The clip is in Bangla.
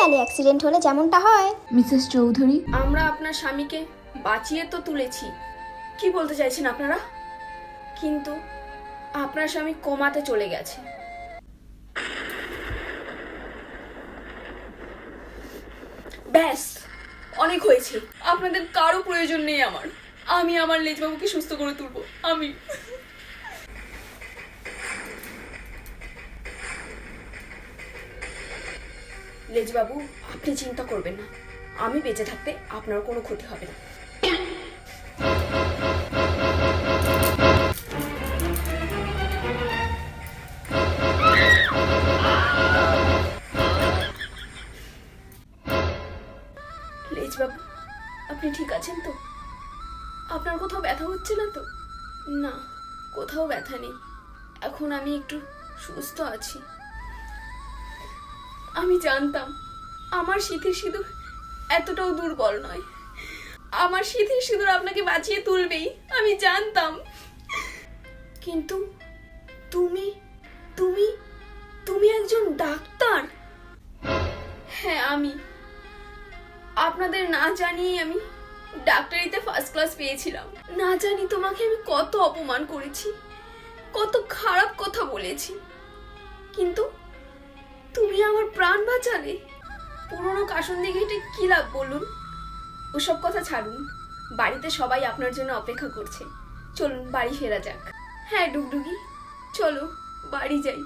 গেলে অ্যাক্সিডেন্ট হলে যেমনটা হয়। মিসেস চৌধুরী, আমরা আপনার স্বামীকে বাঁচিয়ে তো তুলেছি, কি বলতে চাইছেন আপনারা? কিন্তু আপনার স্বামী কোমাতে চলে গেছে। ব্যাস, অনেক হয়েছে। আপনাদের কারো প্রয়োজন নেই আমার। আমি আমার লেজবাবুকে সুস্থ করে তুলবো। আমি লেজবাবু, আপনি চিন্তা করবেন না, আমি বেঁচে থাকতে আপনার কোনো ক্ষতি হবে না। লেজবাবু, আপনি ঠিক আছেন তো? আপনার কোথাও ব্যথা হচ্ছে না তো? না, কোথাও ব্যথা নেই। এখন আমি একটু সুস্থ আছি। আমি জানতাম আমার সিঁথির সিঁদুর এতটাও দুর্বল নয়। আমার সিঁথির সিঁদুর আপনাকে বাঁচিয়ে তুলবেই, আমি জানতাম। কিন্তু তুমি তুমি তুমি একজন ডাক্তার। হ্যাঁ, আমি আপনাদের না জানিয়ে আমি ডাক্তারিতে ফার্স্ট ক্লাস পেয়েছিলাম। না জানি তোমাকে আমি কত অপমান করেছি, কত খারাপ কথা বলেছি, কিন্তু তুমি আমার প্রাণ বাঁচালে। পুরনো কাসুন্দি ঘেটে কি লাভ বলুন? ওসব কথা ছাড়ুন, বাড়িতে সবাই আপনার জন্য অপেক্ষা করছে। চলুন বাড়ি ফেরা যাক। হ্যাঁ ডুগডুগি, চলো বাড়ি যাই।